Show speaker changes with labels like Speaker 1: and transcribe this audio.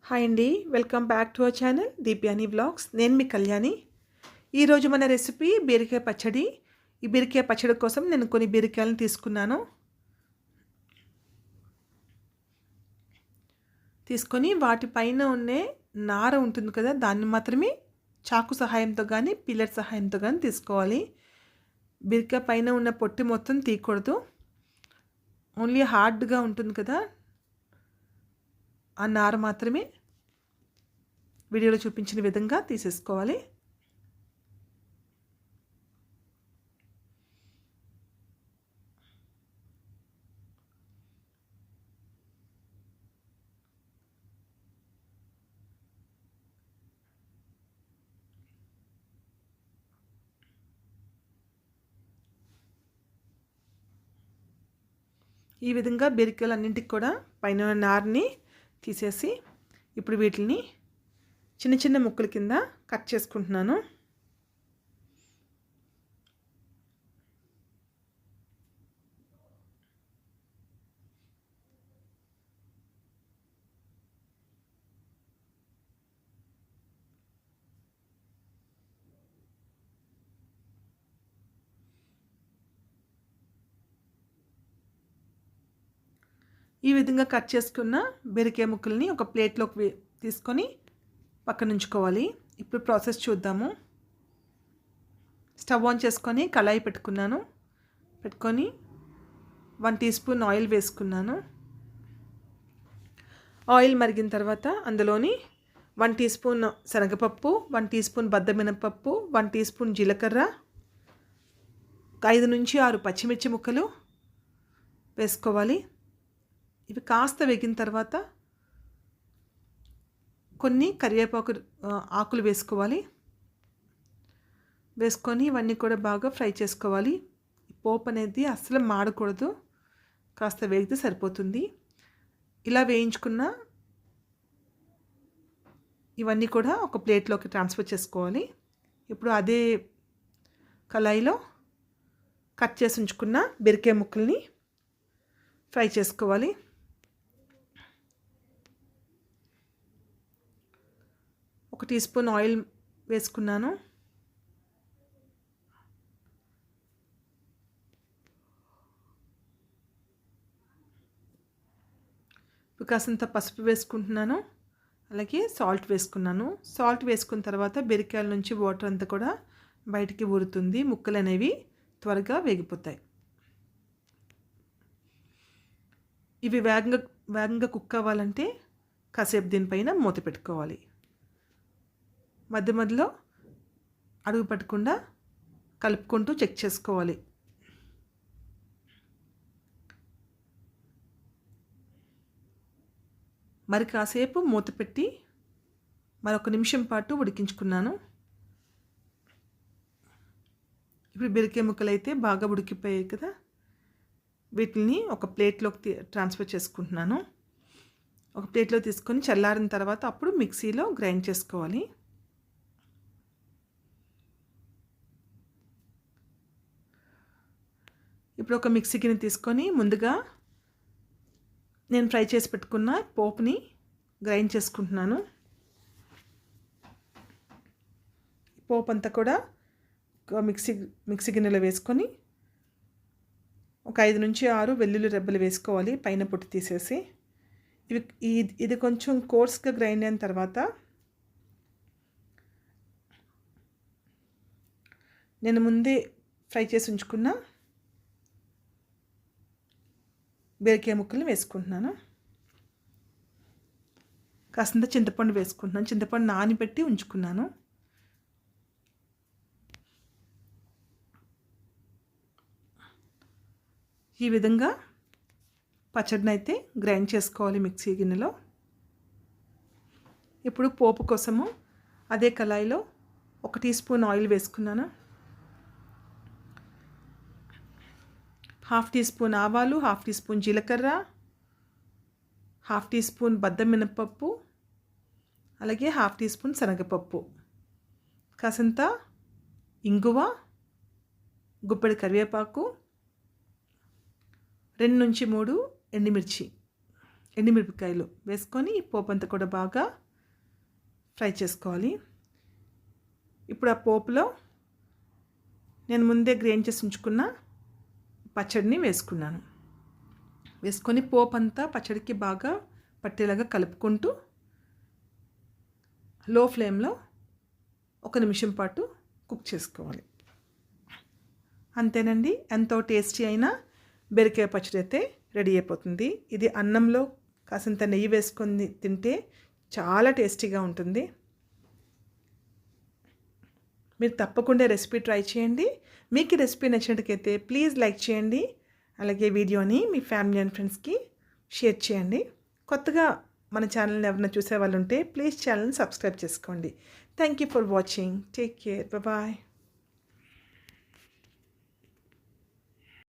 Speaker 1: Hi అండి. Welcome back to our channel Deepyani vlogs. నేను మీ కళ్యాణి. ఈరోజు మన రెసిపీ బీరకాయ పచ్చడి. ఈ బీరకాయ పచ్చడి కోసం నేను కొన్ని బీరకాయలను తీసుకొని వాటిపైన ఉండే నార ఉంటుంది కదా, దాన్ని మాత్రమే చాకు సహాయంతో కానీ పిల్లర్ సహాయంతో కానీ తీసుకోవాలి. బీరకాయ పైన ఉన్న పొట్టు మొత్తం తీయకూడదు. ఓన్లీ హార్డ్గా ఉంటుంది కదా, ఆ నార మాత్రమే వీడియోలో చూపించిన విధంగా తీసేసుకోవాలి. ఈ విధంగా బీరకాయలన్నింటికి కూడా పైన నారని తీసేసి ఇప్పుడు వీటిని చిన్న చిన్న ముక్కల కింద కట్ చేసుకుంటున్నాను. ఈ విధంగా కట్ చేసుకున్న బీరకాయ ముక్కల్ని ఒక ప్లేట్లోకి తీసుకొని పక్కన ఉంచుకోవాలి. ఇప్పుడు ప్రాసెస్ చూద్దాము. స్టవ్ ఆన్ చేసుకొని కళాయి పెట్టుకొని 1 టీ స్పూన్ ఆయిల్ వేసుకున్నాను. ఆయిల్ మరిగిన తర్వాత అందులోని 1 టీ స్పూన్ శనగపప్పు, 1 టీ స్పూన్ బద్దమినపప్పు, 1 టీ స్పూన్ జీలకర్ర, 5 నుంచి 6 పచ్చిమిర్చి ముక్కలు వేసుకోవాలి. ఇవి కాస్త వేగిన తర్వాత కొన్ని కరివేపాకు ఆకులు వేసుకొని ఇవన్నీ కూడా బాగా ఫ్రై చేసుకోవాలి. పోపు అనేది అస్సలు మాడకూడదు, కాస్త వేగితే సరిపోతుంది. ఇలా వేయించుకున్న ఇవన్నీ కూడా ఒక ప్లేట్లోకి ట్రాన్స్ఫర్ చేసుకోవాలి. ఇప్పుడు అదే కళాయిలో కట్ చేసి ఉంచుకున్న బీరకాయ ముక్కల్ని ఫ్రై చేసుకోవాలి. ఒక టీ స్పూన్ ఆయిల్ వేసుకున్నాను. కాసంత పసుపు వేసుకుంటున్నాను, అలాగే సాల్ట్ వేసుకున్నాను. సాల్ట్ వేసుకున్న తర్వాత బీరకాయల నుంచి వాటర్ అంతా కూడా బయటికి ఊరుతుంది, ముక్కలు అనేవి త్వరగా వేగిపోతాయి. ఇవి వేగంగా కుక్ అవ్వాలంటే కాసేపు దీనిపైన మూత పెట్టుకోవాలి. మధ్య మధ్యలో అడుగు పట్టకుండా కలుపుకుంటూ చెక్ చేసుకోవాలి. మరి కాసేపు మూత పెట్టి మరొక నిమిషం పాటు ఉడికించుకున్నాను. ఇప్పుడు బీరకాయ ముక్కలు అయితే బాగా ఉడికిపోయాయి కదా, వీటిని ఒక ప్లేట్లోకి ట్రాన్స్ఫర్ చేసుకుంటున్నాను. ఒక ప్లేట్లో తీసుకొని చల్లారిన తర్వాత అప్పుడు మిక్సీలో గ్రైండ్ చేసుకోవాలి. ఇప్పుడు ఒక మిక్సీ గిన్నె తీసుకొని ముందుగా నేను ఫ్రై చేసి పెట్టుకున్న పోపుని గ్రైండ్ చేసుకుంటున్నాను. పోపు అంతా కూడా మిక్సీ గిన్నెలో వేసుకొని ఒక 5 నుంచి 6 వెల్లుల్లి రెబ్బలు వేసుకోవాలి, పైన పొట్టు తీసేసి. ఇది కొంచెం కోర్స్గా గ్రైండ్ అయిన తర్వాత నేను ముందే ఫ్రై చేసి ఉంచుకున్న బీరకాయ ముక్కలు వేసుకుంటున్నాను. కాస్తంత చింతపండు వేసుకుంటున్నాను. చింతపండు నానబెట్టి ఉంచుకున్నాను. ఈ విధంగా పచ్చడిని అయితే గ్రైండ్ చేసుకోవాలి మిక్సీ గిన్నెలో. ఇప్పుడు పోపు కోసము అదే కళాయిలో 1 టీ స్పూన్ ఆయిల్ వేసుకున్నాను. 1/2 టీ స్పూన్ ఆవాలు, 1/2 టీ స్పూన్ జీలకర్ర, 1/2 టీ స్పూన్ బద్దమినపప్పు, అలాగే 1/2 టీ స్పూన్ శనగపప్పు, కాసంత ఇంగువ, గుప్పెడు కరివేపాకు, 2 నుంచి 3 ఎండుమిర్చి ఎండుమిరపకాయలు వేసుకొని ఈ పోపు అంతా కూడా బాగా ఫ్రై చేసుకోవాలి. ఇప్పుడు ఆ పోపులో నేను ముందే గ్రైండ్ చేసి ఉంచుకున్న పచ్చడిని వేసుకొని పోపు అంతా పచ్చడికి బాగా పట్టేలాగా కలుపుకుంటూ లో ఫ్లేమ్లో 1 నిమిషం పాటు కుక్ చేసుకోవాలి. అంతేనండి, ఎంతో టేస్టీ అయిన బీరకాయ పచ్చడి అయితే రెడీ అయిపోతుంది. ఇది అన్నంలో కాసింత నెయ్యి వేసుకొని తింటే చాలా టేస్టీగా ఉంటుంది. మీరు తప్పకుండా రెసిపీ ట్రై చేయండి. మీకు ఈ రెసిపీ నచ్చినట్టుకైతే ప్లీజ్ లైక్ చేయండి. అలాగే వీడియోని మీ ఫ్యామిలీ అండ్ ఫ్రెండ్స్కి షేర్ చేయండి. కొత్తగా మన ఛానల్ని ఎవరైనా చూసే వాళ్ళు ఉంటే ప్లీజ్ ఛానల్ని సబ్స్క్రైబ్ చేసుకోండి. Thank you for watching. Take care. Bye.